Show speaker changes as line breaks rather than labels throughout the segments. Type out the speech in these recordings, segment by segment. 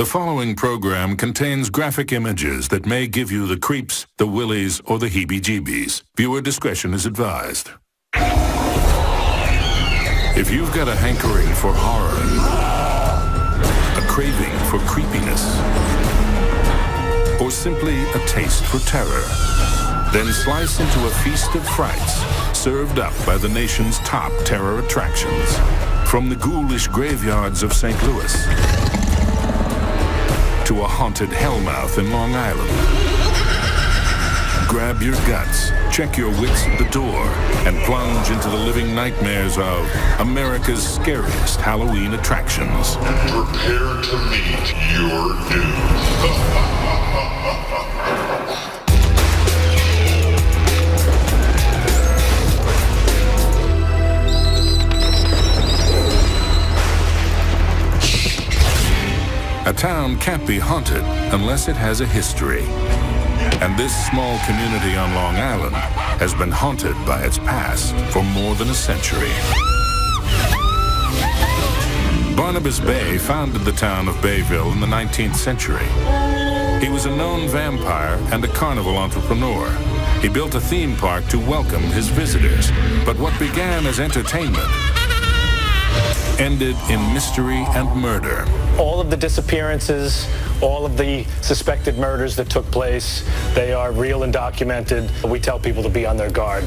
The following program contains graphic images that may give you the creeps, the willies, or the heebie-jeebies. Viewer discretion is advised. If you've got a hankering for horror, a craving for creepiness, or simply a taste for terror, then slice into a feast of frights served up by the nation's top terror attractions. From the ghoulish graveyards of St. Louis to a haunted hellmouth in Long Island. Grab your guts, check your wits at the door, and plunge into the living nightmares of America's scariest Halloween attractions.
Prepare to meet your doom.
A town can't be haunted unless it has a history. And this small community on Long Island has been haunted by its past for more than a century. Barnabas Bay founded the town of Bayville in the 19th century. He was a known vampire and a carnival entrepreneur. He built a theme park to welcome his visitors. But what began as entertainment ended in mystery and murder.
All of the disappearances, all of the suspected murders that took place, they are real and documented. We tell people to be on their guard.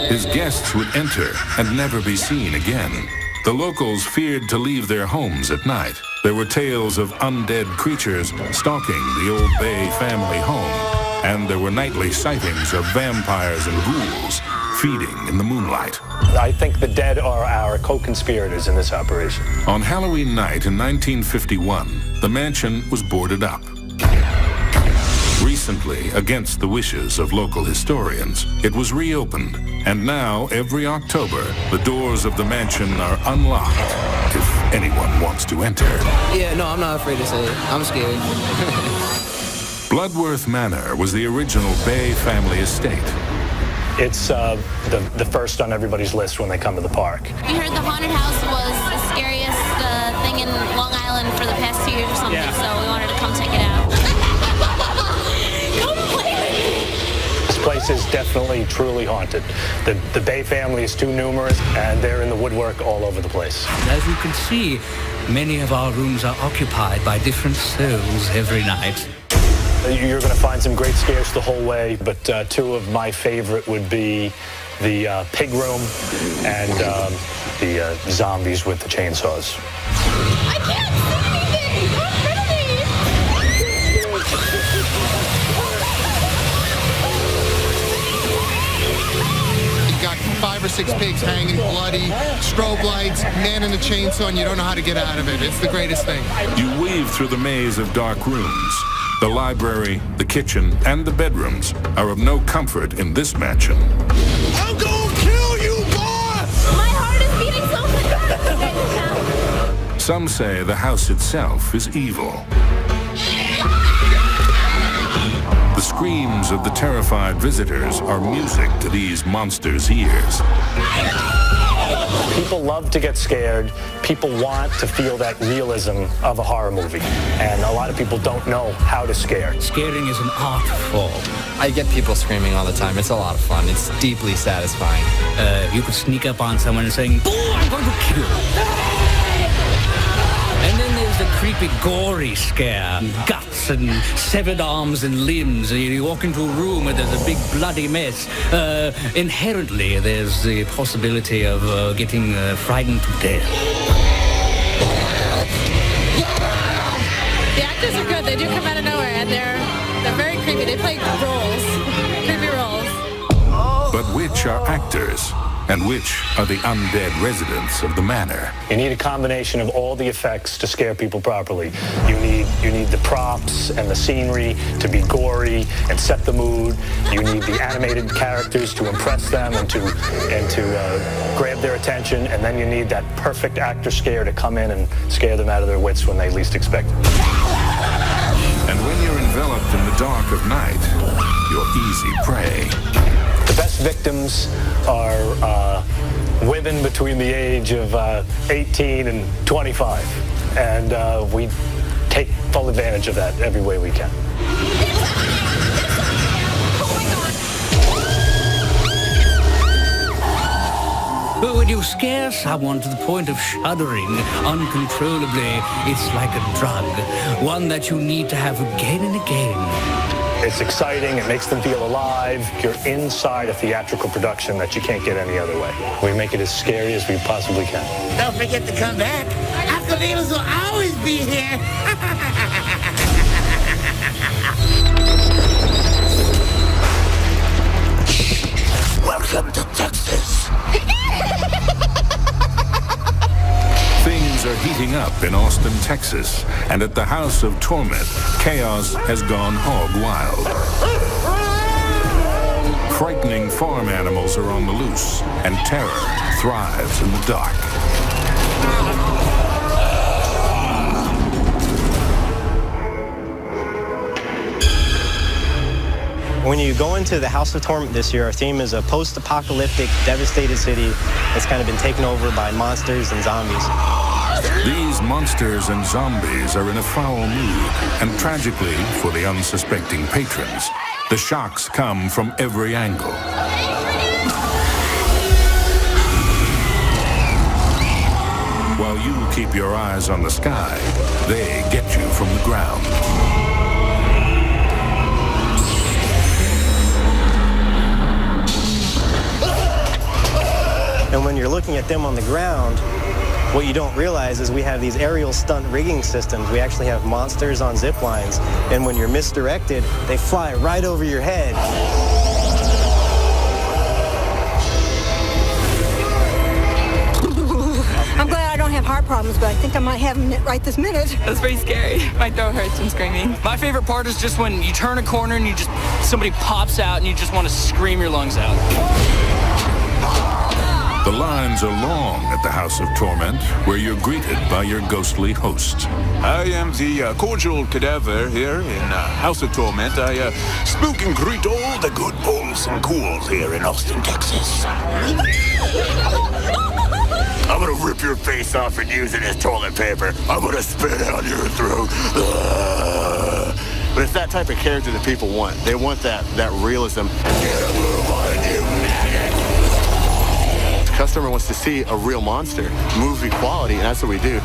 His guests would enter and never be seen again. The locals feared to leave their homes at night. There were tales of undead creatures stalking the old Bay family home, and there were nightly sightings of vampires and ghouls feeding in the moonlight.
I think the dead are our co-conspirators in this operation.
On Halloween night in 1951, the mansion was boarded up. Recently, against the wishes of local historians, it was reopened, and now every October, the doors of the mansion are unlocked if anyone wants to enter.
Yeah, no, I'm not afraid to say it. I'm scared.
Bloodworth Manor was the original Bay family estate.
It's the first on everybody's list when they come to the park.
We heard the haunted house was the scariest thing in Long Island for the past 2 years or something, so we wanted to come check it out. Come play with me!
This place is definitely truly haunted. The Bay family is too numerous, and they're in the woodwork all over the place.
As you can see, many of our rooms are occupied by different souls every night.
You're going to find some great scares the whole way, but two of my favorite would be the pig room and the zombies with the chainsaws.
I can't see anything! Come me!
You got 5 or 6 pigs hanging bloody, strobe lights, man in a chainsaw, and you don't know how to get out of it. It's the greatest thing.
You weave through the maze of dark rooms. The library, the kitchen, and the bedrooms are of no comfort in this mansion.
I'm gonna kill you, boy!
My heart is beating so fast!
Some say the house itself is evil. The screams of the terrified visitors are music to these monsters' ears.
People love to get scared. People want to feel that realism of a horror movie. And a lot of people don't know how to scare.
Scaring is an art form.
I get people screaming all the time. It's a lot of fun. It's deeply satisfying.
You could sneak up on someone and saying, "Boom, I'm going to kill you." And then there's the creepy, gory scare. Guts and severed arms and limbs. You walk into a room where there's a big bloody mess. Inherently, there's the possibility of getting frightened to death.
The actors are good. They do come out of nowhere, and they're very creepy. They play roles, creepy roles.
But which are actors? And which are the undead residents of the manor?
You need a combination of all the effects to scare people properly. You need the props and the scenery to be gory and set the mood. You need the animated characters to impress them and to grab their attention. And then you need that perfect actor scare to come in and scare them out of their wits when they least expect it.
And when you're enveloped in the dark of night, you're easy prey.
The best victims are women between the age of 18 and 25. And we take full advantage of that every way we can.
But when you scare someone to the point of shuddering uncontrollably, it's like a drug, one that you need to have again and again.
It's exciting, it makes them feel alive. You're inside a theatrical production that you can't get any other way. We make it as scary as we possibly can.
Don't forget to come back. Uncle will always be here. Welcome to Texas.
Things are heating up in Austin, Texas, and at the House of Torment, chaos has gone hog wild. Frightening farm animals are on the loose, and terror thrives in the dark.
When you go into the House of Torment this year, our theme is a post-apocalyptic, devastated city that's kind of been taken over by monsters and zombies.
These monsters and zombies are in a foul mood, and tragically, for the unsuspecting patrons, the shocks come from every angle. While you keep your eyes on the sky, they get you from the ground.
And when you're looking at them on the ground, what you don't realize is we have these aerial stunt rigging systems. We actually have monsters on zip lines, and when you're misdirected, they fly right over your head.
I'm glad I don't have heart problems, but I think I might have them right this minute.
That's pretty scary. My throat hurts from screaming. My favorite part is just when you turn a corner and somebody pops out and you just want to scream your lungs out.
The lines are long at the House of Torment, where you're greeted by your ghostly host.
I am the cordial cadaver here in House of Torment. I spook and greet all the good bulls and ghouls here in Austin, Texas. I'm gonna rip your face off and use it as toilet paper. I'm gonna spit out your throat. But it's that type of character that people want. They want that realism. Get a move on you, maggot. The customer wants to see a real monster, movie quality, and that's what we do.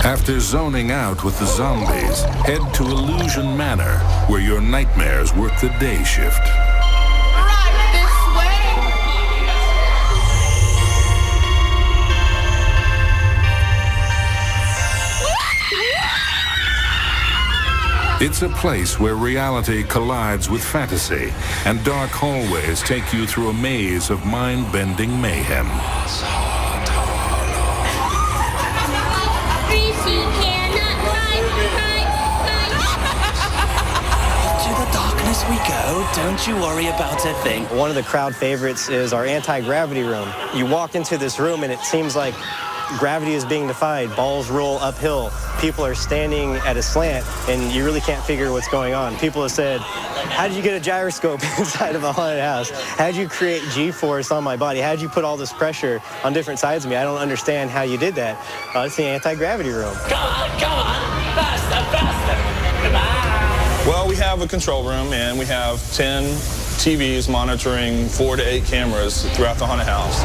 After zoning out with the zombies, head to Illusion Manor, where your nightmares work the day shift. It's a place where reality collides with fantasy, and dark hallways take you through a maze of mind-bending mayhem.
To the darkness we go, don't you worry about a thing.
One of the crowd favorites is our anti-gravity room. You walk into this room and it seems like gravity is being defied. Balls roll uphill. People are standing at a slant, and you really can't figure what's going on. People have said, how did you get a gyroscope inside of a haunted house? How did you create G-force on my body? How did you put all this pressure on different sides of me? I don't understand how you did that. It's the anti-gravity room.
Go on, faster, faster. Come on.
Well, we have a control room, and we have 10 TVs monitoring 4 to 8 cameras throughout the haunted house.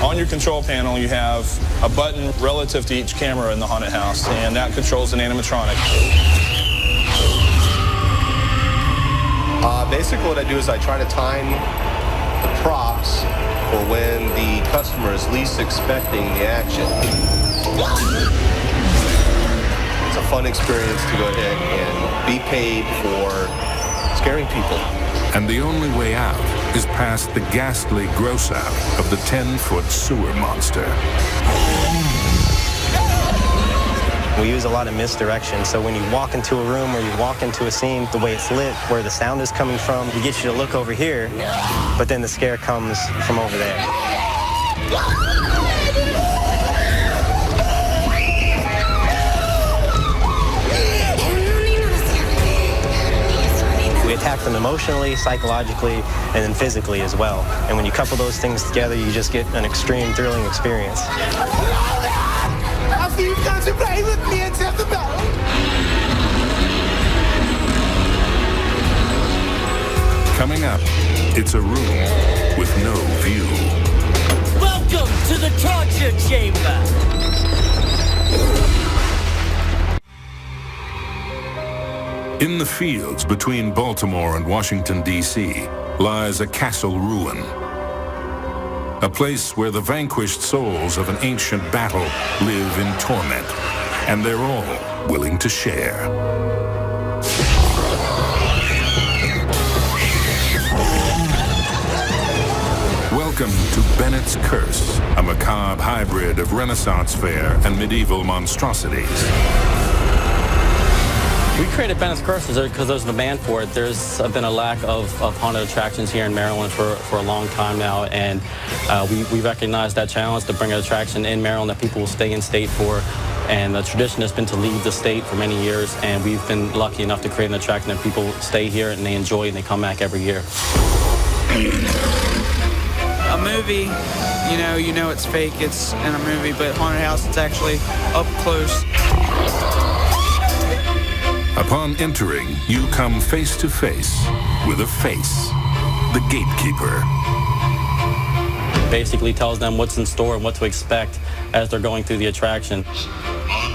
On your control panel, you have a button relative to each camera in the haunted house, and that controls an animatronic.
Basically what I do is I try to time the props for when the customer is least expecting the action. It's a fun experience to go ahead and be paid for scaring people.
And the only way out is past the ghastly gross-out of the 10-foot sewer monster.
We use a lot of misdirection, so when you walk into a room or you walk into a scene, the way it's lit, where the sound is coming from, we get you to look over here, but then the scare comes from over there. We impact them emotionally, psychologically, and then physically as well. And when you couple those things together, you just get an extreme, thrilling experience.
I'll see you guys to play with me and tell the bell.
Coming up, it's a room with no view.
Welcome to the torture chamber.
In the fields between Baltimore and Washington, D.C., lies a castle ruin. A place where the vanquished souls of an ancient battle live in torment, and they're all willing to share. Welcome to Bennett's Curse, a macabre hybrid of Renaissance fair and medieval monstrosities.
We created Bennett's Curse because there's demand for it. There's been a lack of haunted attractions here in Maryland for a long time now, and we recognize that challenge to bring an attraction in Maryland that people will stay in state for. And the tradition has been to leave the state for many years, and we've been lucky enough to create an attraction that people stay here and they enjoy and they come back every year.
A movie, you know it's fake, it's in a movie, but haunted house, it's actually up close.
Upon entering, you come face to face with a face, the gatekeeper.
Basically tells them what's in store and what to expect as they're going through the attraction.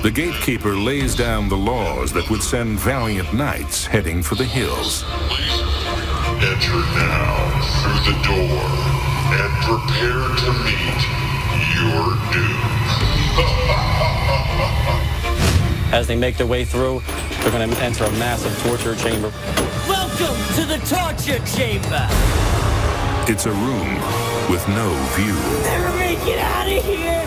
The gatekeeper lays down the laws that would send valiant knights heading for the hills.
Enter now through the door and prepare to meet your doom.
As they make their way through, they're going to enter a massive torture chamber.
Welcome to the torture chamber.
It's a room with no view.
Never make it out of here.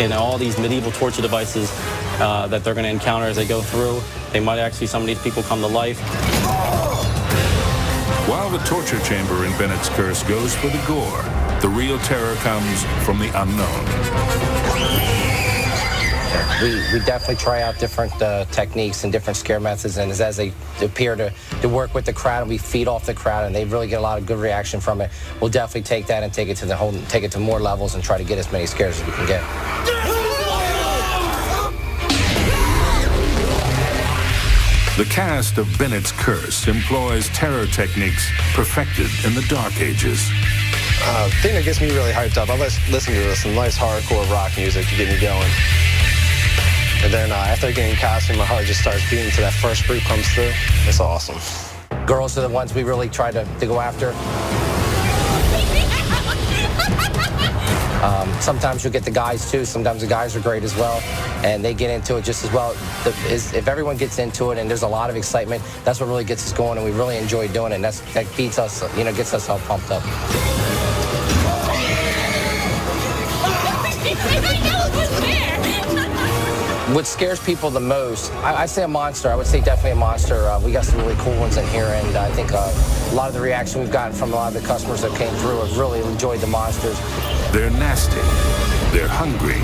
And all these medieval torture devices that they're going to encounter as they go through, they might actually, some of these people come to life.
While the torture chamber in Bennett's Curse goes for the gore, the real terror comes from the unknown.
We definitely try out different techniques and different scare methods, and as they appear to work with the crowd, and we feed off the crowd, and they really get a lot of good reaction from it. We'll definitely take that and take it to more levels and try to get as many scares as we can get.
The cast of Bennett's Curse employs terror techniques perfected in the Dark Ages.
The thing that gets me really hyped up, I listen to some nice hardcore rock music to get me going. And then after I get in costume, my heart just starts beating till that first group comes through. It's awesome.
Girls are the ones we really try to go after. Sometimes you'll get the guys too. Sometimes the guys are great as well, and they get into it just as well. If everyone gets into it and there's a lot of excitement, that's what really gets us going, and we really enjoy doing it. And that keeps us, gets us all pumped up. What scares people the most, I say a monster. I would say definitely a monster. We got some really cool ones in here, and I think a lot of the reaction we've gotten from a lot of the customers that came through have really enjoyed the monsters.
They're nasty, they're hungry,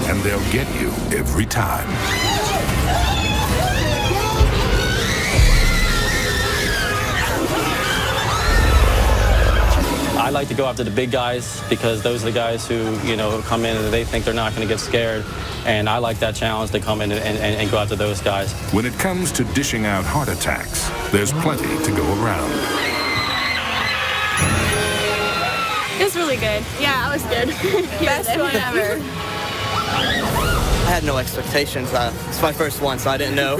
and they'll get you every time.
I like to go after the big guys because those are the guys who, come in and they think they're not going to get scared. And I like that challenge to come in and go after those guys.
When it comes to dishing out heart attacks, there's plenty to go around.
It was really good. Yeah, it was good. Best one ever.
I had no expectations. It's my first one, so I didn't know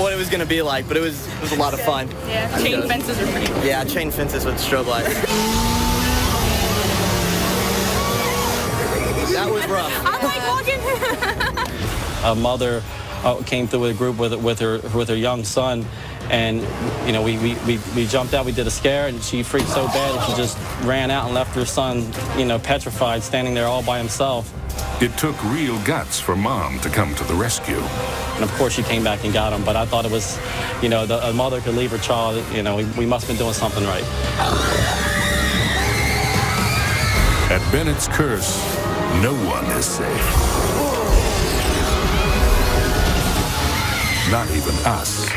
what it was going to be like, but it was a lot of fun.
Yeah, chain fences are pretty cool.
Yeah, chain fences with strobe lights. That was rough.
I'm like walking.
A mother came through with a group with her young son, and we jumped out. We did a scare, and she freaked so bad that she just ran out and left her son, petrified, standing there all by himself.
It took real guts for Mom to come to the rescue.
And of course she came back and got him, but I thought it was, a mother could leave her child, we must have been doing something right.
At Bennett's Curse, no one is safe. not even us.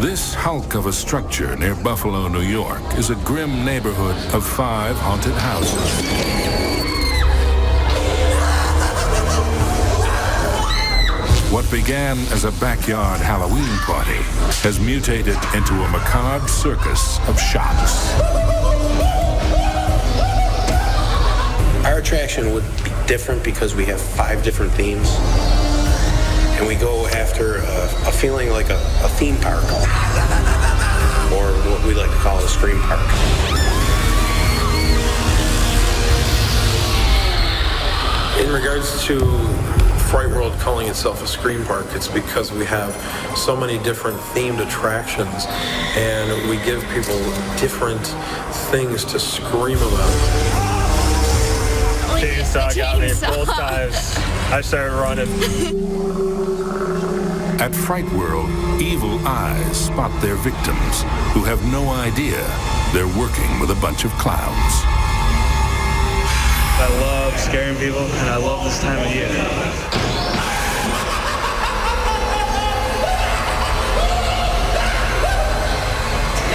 This hulk of a structure near Buffalo, New York, is a grim neighborhood of 5 haunted houses. What began as a backyard Halloween party has mutated into a macabre circus of shocks.
Our attraction would be different because we have 5 different themes. And we go after a feeling like a theme park, or what we like to call a scream park.
In regards to Fright World calling itself a scream park, it's because we have so many different themed attractions, and we give people different things to scream about.
Chainsaw got me both times. I started running.
At Fright World, evil eyes spot their victims who have no idea they're working with a bunch of clowns.
I love scaring people, and I love this time of year.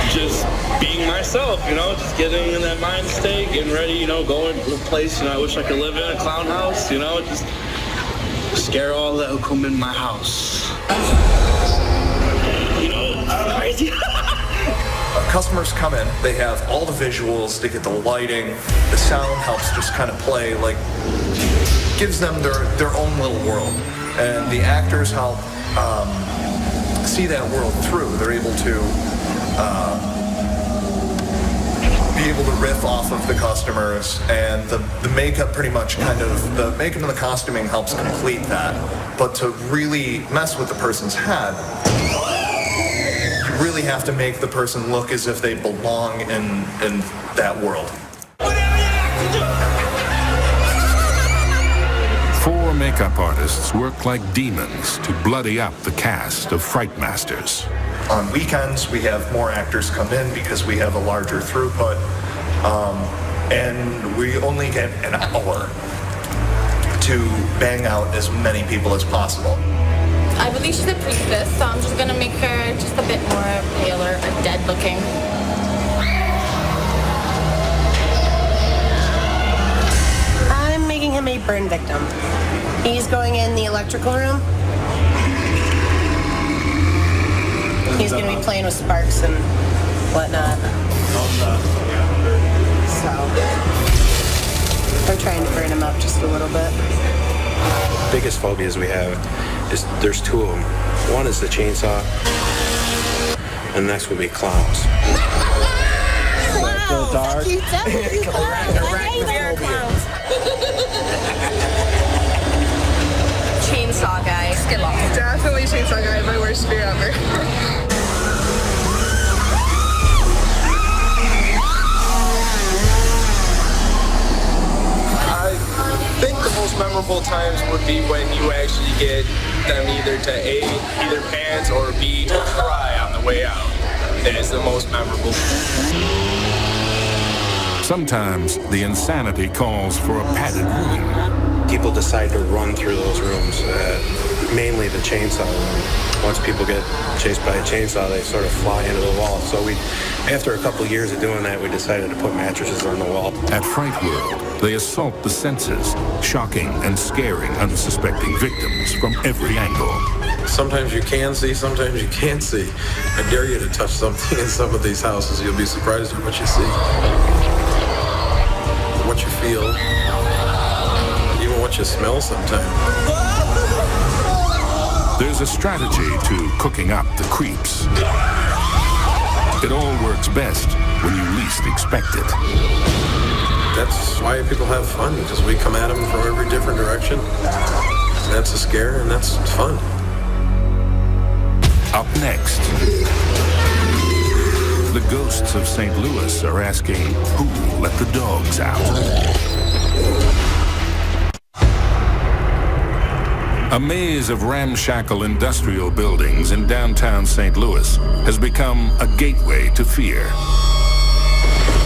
Just being myself, just getting in that mind state, getting ready, going to a place, I wish I could live in, a clown house, just scare all that who come in my house. Crazy.
Customers come in, they have all the visuals, they get the lighting, the sound helps just kind of play, gives them their own little world. And the actors help see that world through. They're able to be able to riff off of the customers, and the makeup pretty much the makeup and the costuming helps complete that. But to really mess with the person's head, you really have to make the person look as if they belong in that world.
4 makeup artists work like demons to bloody up the cast of Fright Masters.
On weekends, we have more actors come in because we have a larger throughput, and we only get an hour to bang out as many people as possible.
I believe she's a priestess, so I'm just gonna make her just a bit more paler and dead looking.
I'm making him a burn victim. He's going in the electrical room. He's gonna be playing with sparks and whatnot. So we're trying to burn him up just a little bit.
Biggest phobias we have is there's 2 of them. One is the chainsaw, and the next would be clowns.
Wow, dark.
Chainsaw guy. Skid lock.
Definitely chainsaw guy, my worst fear ever.
I think the most memorable times would be when you actually get them either to A, either pants, or B, to cry on the way out. That is the most memorable.
Sometimes the insanity calls for a padded room.
People decide to run through those rooms, mainly the chainsaw room. Once people get chased by a chainsaw, they sort of fly into the wall. So after a couple years of doing that, we decided to put mattresses on the wall.
At Fright World, they assault the senses, shocking and scaring unsuspecting victims from every angle.
Sometimes you can see, sometimes you can't see. I dare you to touch something in some of these houses. You'll be surprised at what you see, what you feel, even what you smell sometimes.
There's a strategy to cooking up the creeps. It all works best when you least expect it.
That's why people have fun, because we come at them from every different direction. That's a scare, and that's fun.
Up next, The ghosts of St. Louis are asking, who let the dogs out? A maze of ramshackle industrial buildings in downtown St. Louis has become a gateway to fear.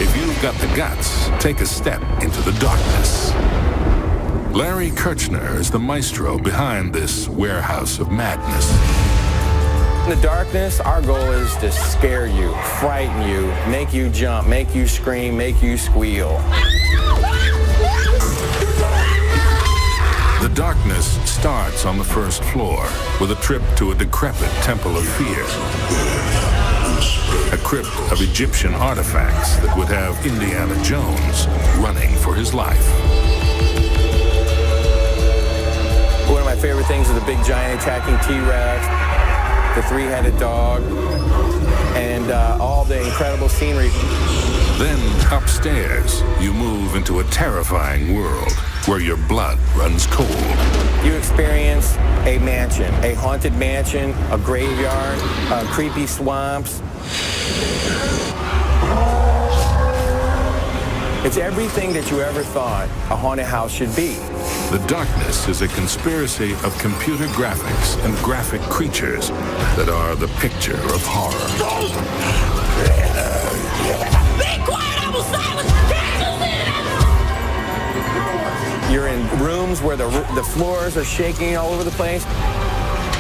If you've got the guts, take a step into the darkness. Larry Kirchner is the maestro behind this warehouse of madness.
In the darkness, our goal is to scare you, frighten you, make you jump, make you scream, make you squeal.
The darkness starts on the first floor with a trip to a decrepit temple of fear. A crypt of Egyptian artifacts that would have Indiana Jones running for his life.
One of my favorite things is the big giant attacking T-Rex, the three-headed dog, and all the incredible scenery.
Then upstairs, you move into a terrifying world where your blood runs cold.
You experience a mansion, a haunted mansion, a graveyard, creepy swamps. It's everything that you ever thought a haunted house should be.
The darkness is a conspiracy of computer graphics and graphic creatures that are the picture of horror.
Be quiet, I will silence you!
You're in rooms where the floors are shaking all over the place.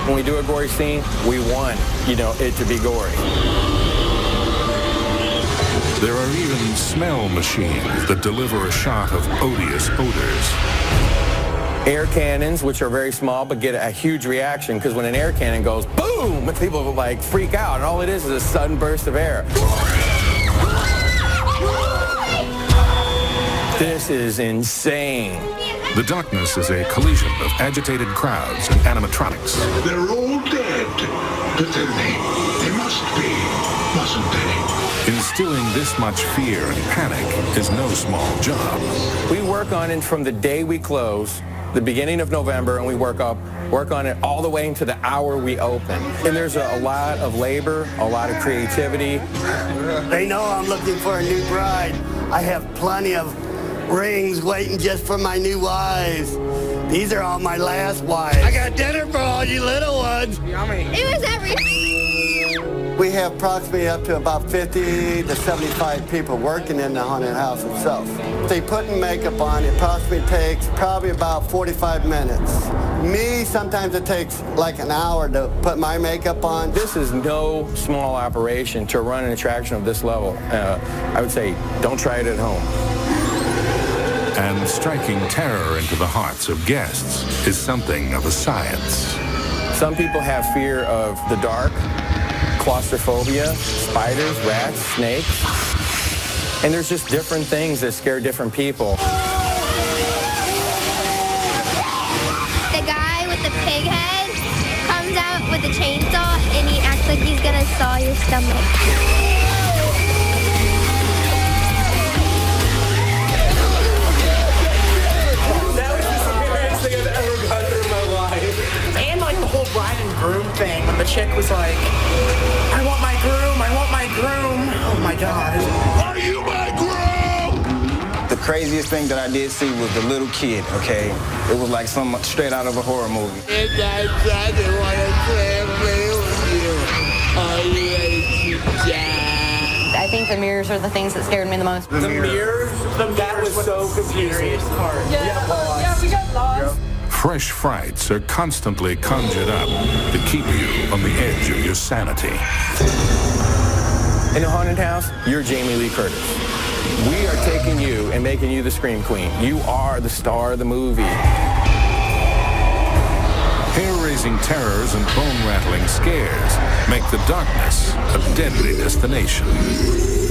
When we do a gory scene, we want, it to be gory.
There are even smell machines that deliver a shot of odious odors.
Air cannons, which are very small but get a huge reaction, because when an air cannon goes boom, people will freak out, and all it is a sudden burst of air. This is insane.
The darkness is a collision of agitated crowds and animatronics.
They're all dead, but then they must be, mustn't they?
Instilling this much fear and panic is no small job.
We work on it from the day we close, the beginning of November, and we work on it all the way into the hour we open. And there's a lot of labor, a lot of creativity.
They know I'm looking for a new bride. I have plenty of rings waiting just for my new wives. These are all my last wives. I got dinner for all you little ones.
Yummy. It was everything.
We have approximately up to about 50 to 75 people working in the haunted house itself. They putting makeup on, it takes probably about 45 minutes. Me, sometimes it takes like an hour to put my makeup on.
This is no small operation to run an attraction of this level. I would say don't try it at home.
And striking terror into the hearts of guests is something of a science.
Some people have fear of the dark, claustrophobia, spiders, rats, snakes. And there's just different things that scare different people.
The guy with the pig head comes out with a chainsaw and he acts like he's gonna saw your stomach.
And the whole bride and groom thing, when the chick was like, I want my groom, I want my groom. Oh my God.
Are you my groom?
The craziest thing that I did see was the little kid, okay? It was like something straight out of a horror movie.
And I didn't want to play with you. Are you ready to die?
I think the mirrors are the things that scared me the most.
The mirrors? That was so confusing.
Yeah, we got lost.
Fresh frights are constantly conjured up to keep you on the edge of your sanity.
In a haunted house, you're Jamie Lee Curtis. We are taking you and making you the Scream Queen. You are the star of the movie.
Hair-raising terrors and bone-rattling scares make the darkness a deadly destination.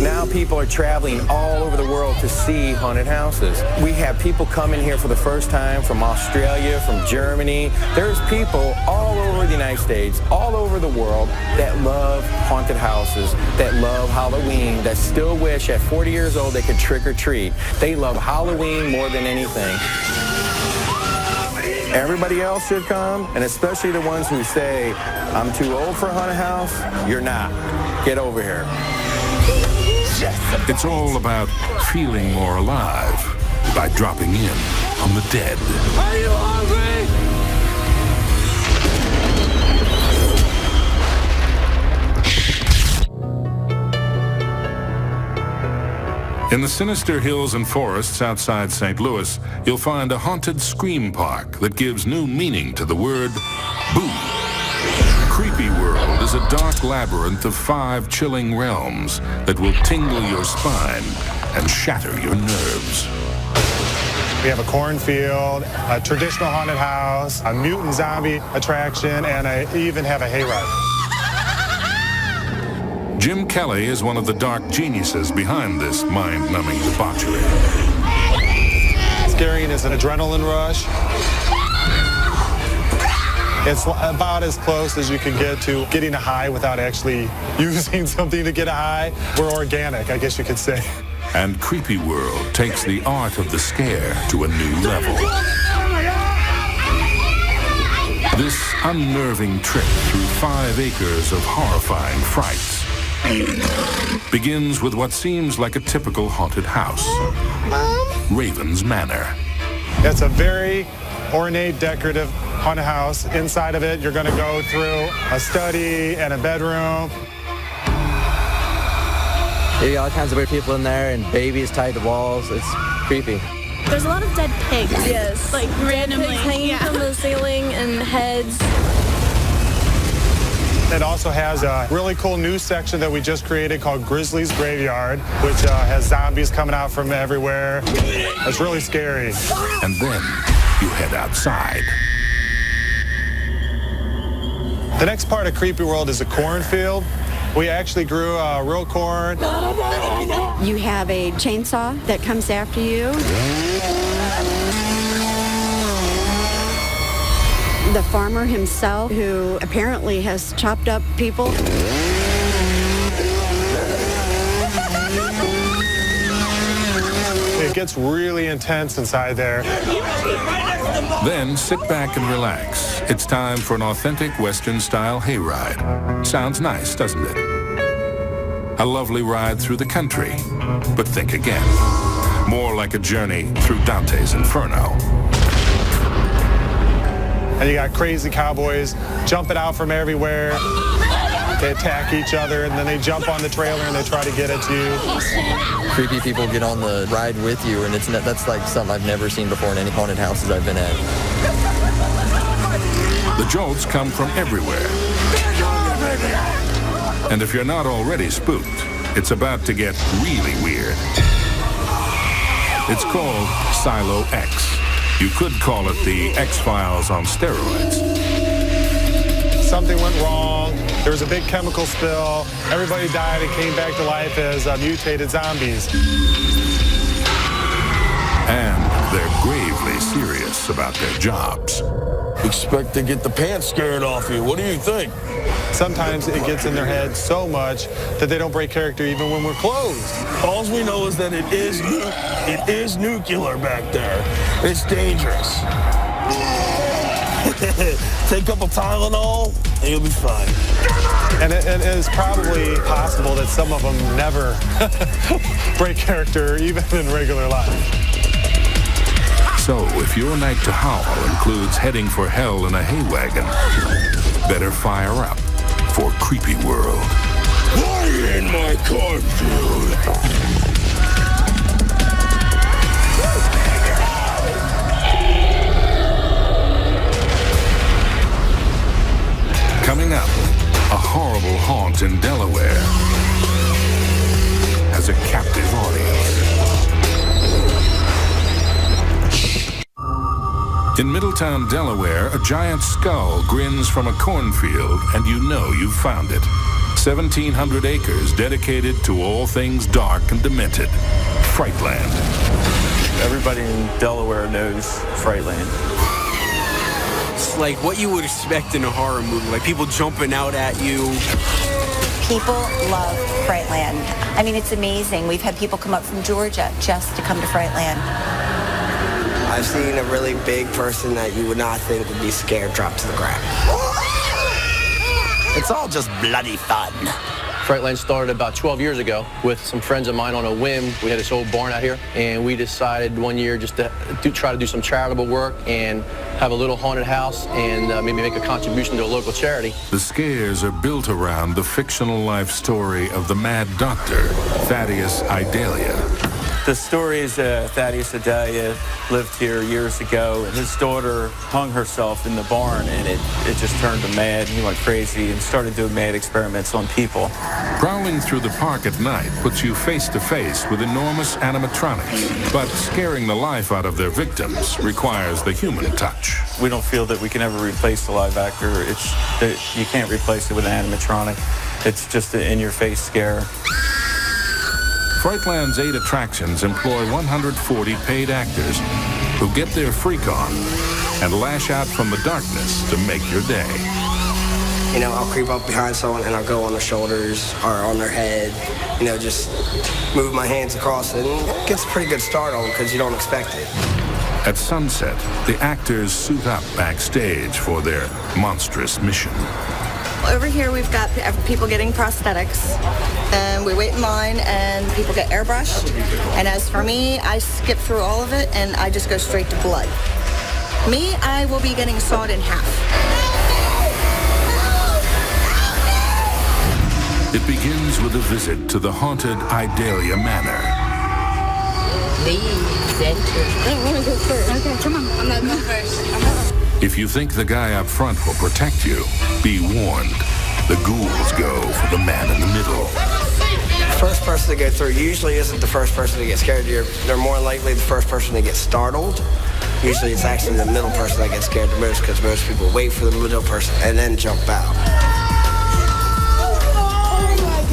Now people are traveling all over the world to see haunted houses. We have people coming here for the first time from Australia, from Germany. There's people all over the United States, all over the world that love haunted houses, that love Halloween, that still wish at 40 years old they could trick or treat. They love Halloween more than anything. Everybody else should come, and especially the ones who say, I'm too old for a haunted house. You're not. Get over here.
It's all about feeling more alive by dropping in on the dead.
Are you hungry?
In the sinister hills and forests outside St. Louis, you'll find a haunted scream park that gives new meaning to the word boo. Creepy World is a dark labyrinth of 5 chilling realms that will tingle your spine and shatter your nerves.
We have a cornfield, a traditional haunted house, a mutant zombie attraction, and I even have a hayride.
Jim Kelly is one of the dark geniuses behind this mind-numbing debauchery.
Scaring is an adrenaline rush. It's about as close as you can get to getting a high without actually using something to get a high. We're organic, I guess you could say.
And Creepy World takes the art of the scare to a new level. This unnerving trip through 5 acres of horrifying frights begins with what seems like a typical haunted house. Raven's Manor.
It's a very ornate, decorative haunted house. Inside of it, you're going to go through a study and a bedroom.
Maybe all kinds of weird people in there and babies tied to walls. It's creepy.
There's a lot of dead pigs.
Yes.
Like randomly
pigs hanging from the ceiling and heads.
It also has a really cool new section that we just created called Grizzly's Graveyard, which has zombies coming out from everywhere. It's really scary.
And then you head outside.
The next part of Creepy World is a cornfield. We actually grew real corn.
You have a chainsaw that comes after you. The farmer himself, who apparently has chopped up people.
It gets really intense inside there.
Then sit back and relax. It's time for an authentic Western-style hayride. Sounds nice, doesn't it? A lovely ride through the country. But think again. More like a journey through Dante's Inferno.
And you got crazy cowboys jumping out from everywhere. They attack each other, and then they jump on the trailer and they try to get at you.
Creepy people get on the ride with you, and that's like something I've never seen before in any haunted houses I've been at.
The jolts come from everywhere. And if you're not already spooked, it's about to get really weird. It's called Silo X. You could call it the X-Files on steroids.
Something went wrong. There was a big chemical spill. Everybody died and came back to life as mutated zombies.
And they're gravely serious about their jobs.
Expect to get the pants scared off you. What do you think?
Sometimes it gets in their head so much that they don't break character even when we're closed.
All we know is that it is nuclear back there. It's dangerous. Take a couple Tylenol and you'll be fine.
And it is probably possible that some of them never break character even in regular life.
So if your night to howl includes heading for hell in a hay wagon, better fire up for Creepy World.
Why in my cornfield?
Coming up, a horrible haunt in Delaware has a captive audience. In Middletown, Delaware, a giant skull grins from a cornfield, and you know you've found it. 1,700 acres dedicated to all things dark and demented. Frightland.
Everybody in Delaware knows Frightland.
It's like what you would expect in a horror movie, like people jumping out at you.
People love Frightland. I mean, it's amazing. We've had people come up from Georgia just to come to Frightland.
I've seen a really big person that you would not think would be scared drop to the ground.
It's all just bloody fun.
Frightland started about 12 years ago with some friends of mine on a whim. We had this old barn out here, and we decided one year just to try to do some charitable work and have a little haunted house and maybe make a contribution to a local charity.
The scares are built around the fictional life story of the mad doctor, Thaddeus Idalia.
The story is Thaddeus Idalia lived here years ago, and his daughter hung herself in the barn, and it just turned him mad. He went crazy and started doing mad experiments on people.
Prowling through the park at night puts you face to face with enormous animatronics, but scaring the life out of their victims requires the human touch.
We don't feel that we can ever replace the live actor. You can't replace it with an animatronic. It's just an in-your-face scare.
Frightland's 8 attractions employ 140 paid actors who get their freak on and lash out from the darkness to make your day.
You know, I'll creep up behind someone and I'll go on their shoulders or on their head, you know, just move my hands across it, and it gets a pretty good start on because you don't expect it.
At sunset, the actors suit up backstage for their monstrous mission.
Over here we've got people getting prosthetics, and we wait in line and people get airbrushed. And as for me, I skip through all of it and I just go straight to blood. Me, I will be getting sawed in half.
It begins with a visit to the haunted Idalia Manor.
Please enter. I don't want to go first. Okay, come on. I'm not going first.
If you think the guy up front will protect you, be warned. The ghouls go for the man in the middle.
The first person to go through usually isn't the first person to get scared. They're more likely the first person to get startled. Usually it's actually the middle person that gets scared the most, because most people wait for the middle person and then jump out.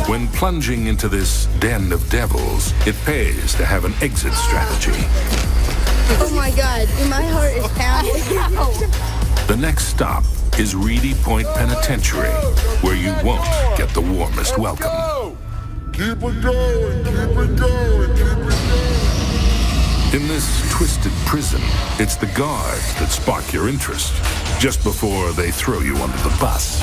When plunging into this den of devils, it pays to have an exit strategy.
Oh my God, my heart is pounding.
The next stop is Reedy Point Penitentiary, where you won't get the warmest welcome.
Keep it going, keep it going, keep it going.
In this twisted prison, it's the guards that spark your interest, just before they throw you under the bus.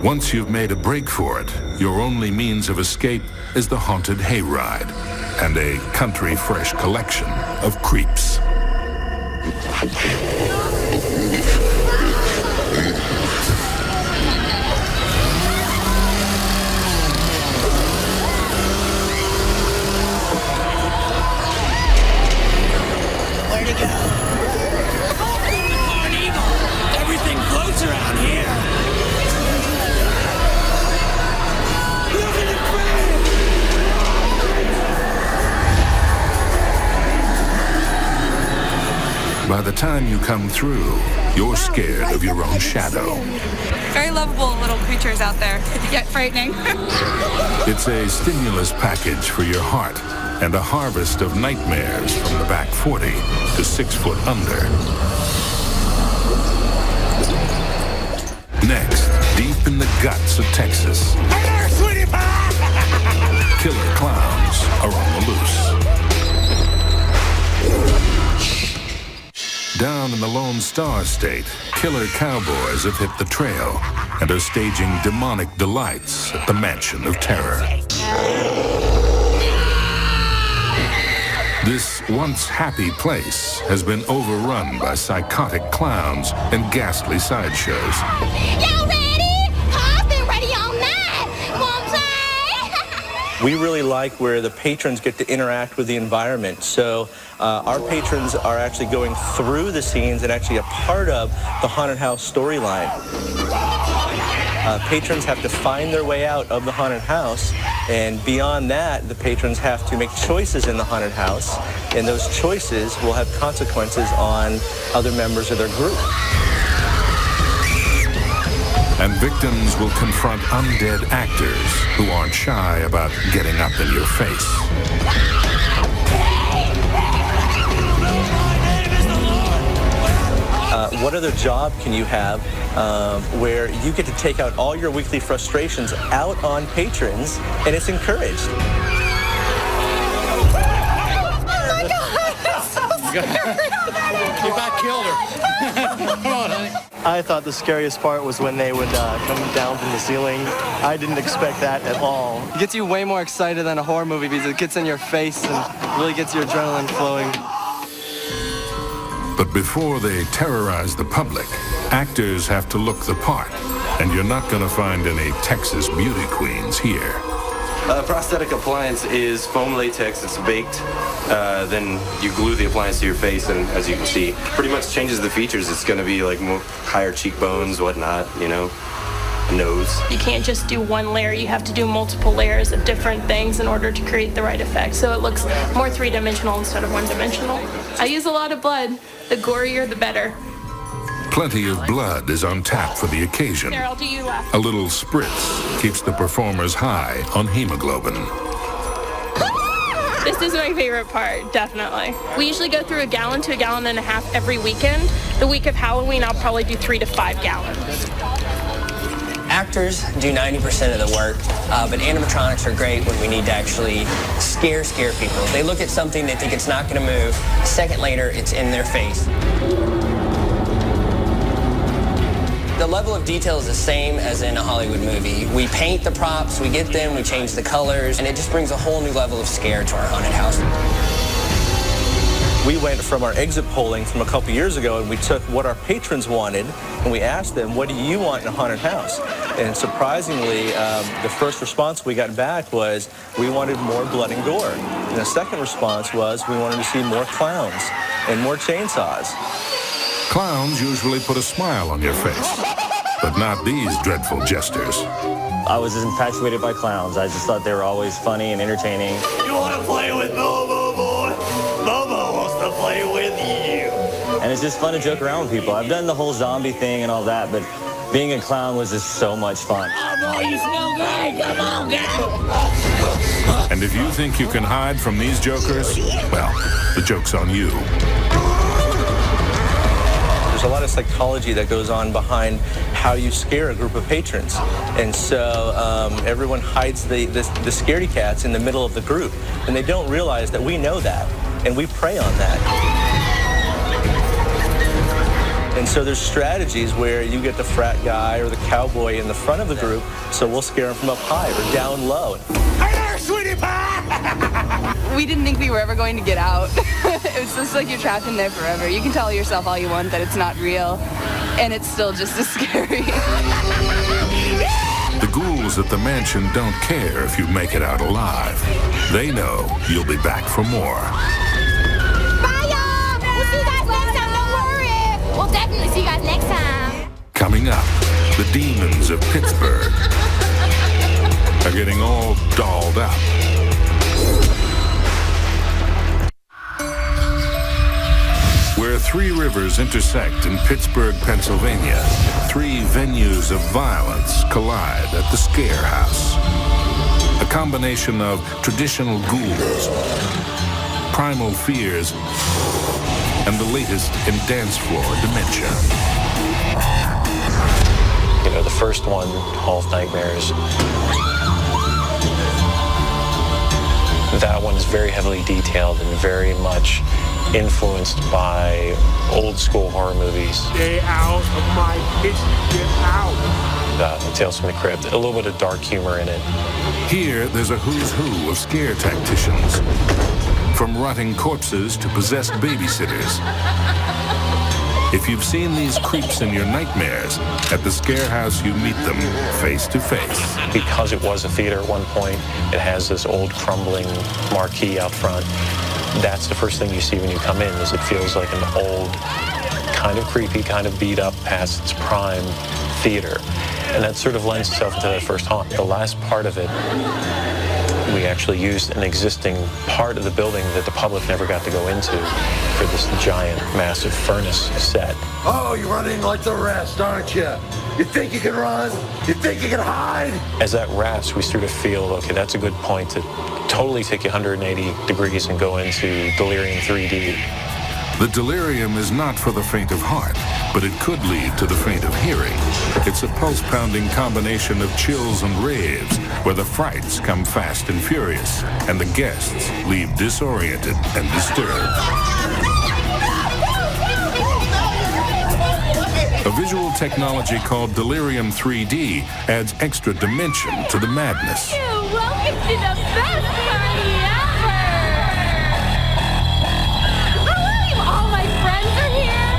Once you've made a break for it, your only means of escape is the haunted hayride and a country fresh collection of creeps.
Where'd it go? An eagle! Everything floats around here!
By the time you come through, you're scared of your own shadow.
Very lovable little creatures out there, yet frightening.
It's a stimulus package for your heart and a harvest of nightmares from the back 40 to 6 foot under. Next, deep in the guts of Texas, killer clowns are on the loose. Down in the Lone Star State, killer cowboys have hit the trail and are staging demonic delights at the Mansion of Terror. This once happy place has been overrun by psychotic clowns and ghastly sideshows.
Y'all ready? I've been ready all night. Won't say?
We really like where the patrons get to interact with the environment. So our patrons are actually going through the scenes and actually a part of the haunted house storyline. Patrons have to find their way out of the haunted house, and beyond that, the patrons have to make choices in the haunted house, and those choices will have consequences on other members of their group.
And victims will confront undead actors who aren't shy about getting up in your face.
What other job can you have where you get to take out all your weekly frustrations out on patrons, and it's encouraged.
You about killed her. Come on, honey.
I thought the scariest part was when they would come down from the ceiling. I didn't expect that at all. It gets you way more excited than a horror movie because it gets in your face and really gets your adrenaline flowing.
But before they terrorize the public, actors have to look the part. And you're not going to find any Texas beauty queens here.
Prosthetic appliance is foam latex. It's baked. Then you glue the appliance to your face, and as you can see, pretty much changes the features. It's going to be like more higher cheekbones, whatnot, you know, nose.
You can't just do one layer. You have to do multiple layers of different things in order to create the right effect. So it looks more three-dimensional instead of one-dimensional. I use a lot of blood. The gorier, the better.
Plenty of blood is on tap for the occasion.
There, I'll do you last.
A little spritz keeps the performers high on hemoglobin.
This is my favorite part, definitely. We usually go through 1 gallon to 1.5 gallons every weekend. The week of Halloween, I'll probably do 3 to 5 gallons.
Actors do 90% of the work, but animatronics are great when we need to actually scare people. They look at something, they think it's not going to move. A second later, it's in their face. The level of detail is the same as in a Hollywood movie. We paint the props, we get them, we change the colors, and it just brings a whole new level of scare to our haunted house.
We went from our exit polling from a couple years ago, and we took what our patrons wanted, and we asked them, what do you want in a haunted house? And surprisingly, the first response we got back was, we wanted more blood and gore. And the second response was, we wanted to see more clowns and more chainsaws.
Clowns usually put a smile on your face, but not these dreadful jesters.
I was infatuated by clowns. I just thought they were always funny and entertaining.
You want to play with Bobo, boy? Bobo wants to play with you.
And it's just fun to joke around with people. I've done the whole zombie thing and all that, but being a clown was just so much fun.
Oh, boy, you smell great. Come on, girl.
And if you think you can hide from these jokers, well, the joke's on you.
There's a lot of psychology that goes on behind how you scare a group of patrons. And so everyone hides the scaredy cats in the middle of the group. And they don't realize that we know that, and we prey on that. And so there's strategies where you get the frat guy or the cowboy in the front of the group, so we'll scare them from up high or down low.
Hey there, sweetie pie!
We didn't think we were ever going to get out. It's just like you're trapped in there forever. You can tell yourself all you want that it's not real, and it's still just as scary.
The ghouls at the mansion don't care if you make it out alive. They know you'll be back for more.
Bye, y'all. We'll see you guys next time. Don't worry. We'll definitely see you guys next time.
Coming up, the demons of Pittsburgh are getting all dolled up. Where 3 rivers intersect in Pittsburgh, Pennsylvania, 3 venues of violence collide at the Scare House. A combination of traditional ghouls, primal fears, and the latest in dance floor dementia.
You know, the first one, Hall of Nightmares, that one is very heavily detailed and very much influenced by old school horror movies.
Stay out of my kitchen, get out.
Tales from the Crypt, a little bit of dark humor in it.
Here, there's a who's who of scare tacticians. From rotting corpses to possessed babysitters. If you've seen these creeps in your nightmares, at the Scare House you meet them face to face.
Because it was a theater at one point, it has this old crumbling marquee out front. That's the first thing you see when you come in, is it feels like an old, kind of creepy, kind of beat up past its prime theater. And that sort of lends itself into that first haunt. The last part of it, we actually used an existing part of the building that the public never got to go into for this giant, massive furnace set.
Oh, you're running like the rest, aren't you? You think you can run? You think you can hide?
As that wraps, we sort of feel, okay, that's a good point to totally take you 180 degrees and go into Delirium 3D.
The delirium is not for the faint of heart, but it could lead to the faint of hearing. It's a pulse-pounding combination of chills and raves, where the frights come fast and furious, and the guests leave disoriented and disturbed. A visual technology called Delirium 3D adds extra dimension to the madness.
Welcome to the best party ever! All my friends are here!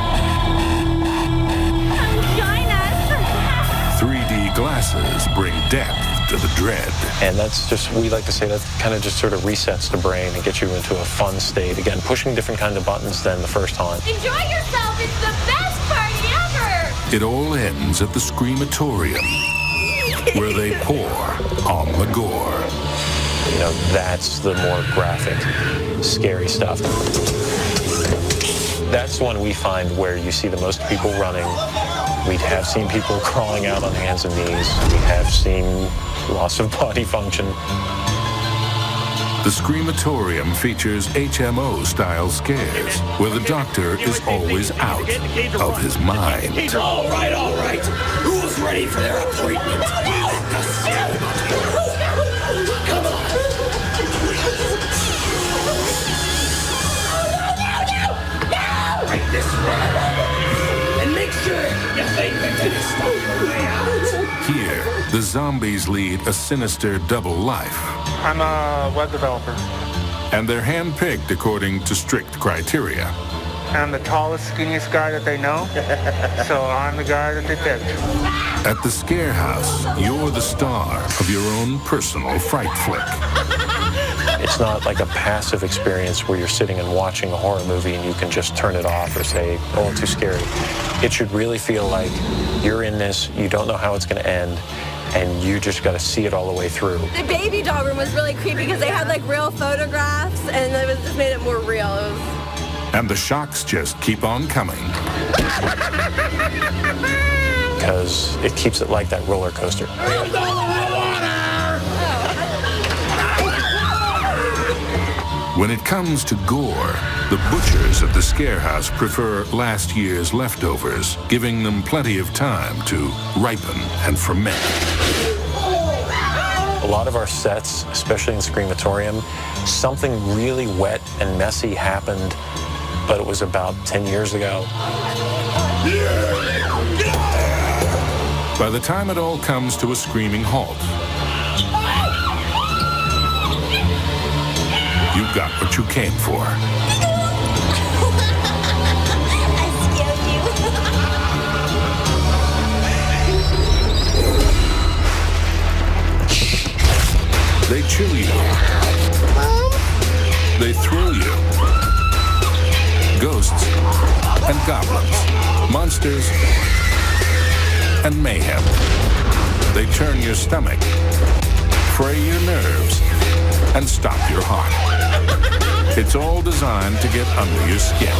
Come join us!
3D glasses bring depth to the dread.
And that's just, we like to say that kind of just sort of resets the brain and gets you into a fun state. Again, pushing different kinds of buttons than the first haunt.
Enjoy yourself! It's the best party ever!
It all ends at the Screamatorium, where they pour on the gore.
You know, that's the more graphic, scary stuff. That's when we find where you see the most people running. We have seen people crawling out on hands and knees. We have seen loss of body function.
The Screamatorium features HMO-style scares, where the doctor is always out of his mind.
All right. Who's ready for their appointment? Come on. Right this way. And make sure you think that you stop your way out.
Here, the zombies lead a sinister double life.
I'm a web developer.
And they're handpicked according to strict criteria.
I'm the tallest, skinniest guy that they know, so I'm the guy that they picked.
At the Scare House, you're the star of your own personal fright flick.
It's not like a passive experience where you're sitting and watching a horror movie and you can just turn it off or say, oh, too scary. It should really feel like you're in this, you don't know how it's going to end, and you just got to see it all the way through.
The baby doll room was really creepy because they had like real photographs, and it just made it more real.
And the shocks just keep on coming.
Because it keeps it like that roller coaster.
When it comes to gore, the butchers at the Scare House prefer last year's leftovers, giving them plenty of time to ripen and ferment.
A lot of our sets, especially in Screamatorium, something really wet and messy happened, but it was about 10 years ago.
By the time it all comes to a screaming halt, you got what you came for. They chew you. They thrill you. Ghosts and goblins, monsters and mayhem. They turn your stomach, fray your nerves, and stop your heart. It's all designed to get under your skin.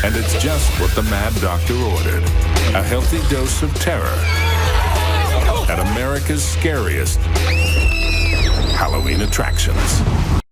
And it's just what the Mad Doctor ordered. A healthy dose of terror at America's scariest Halloween attractions.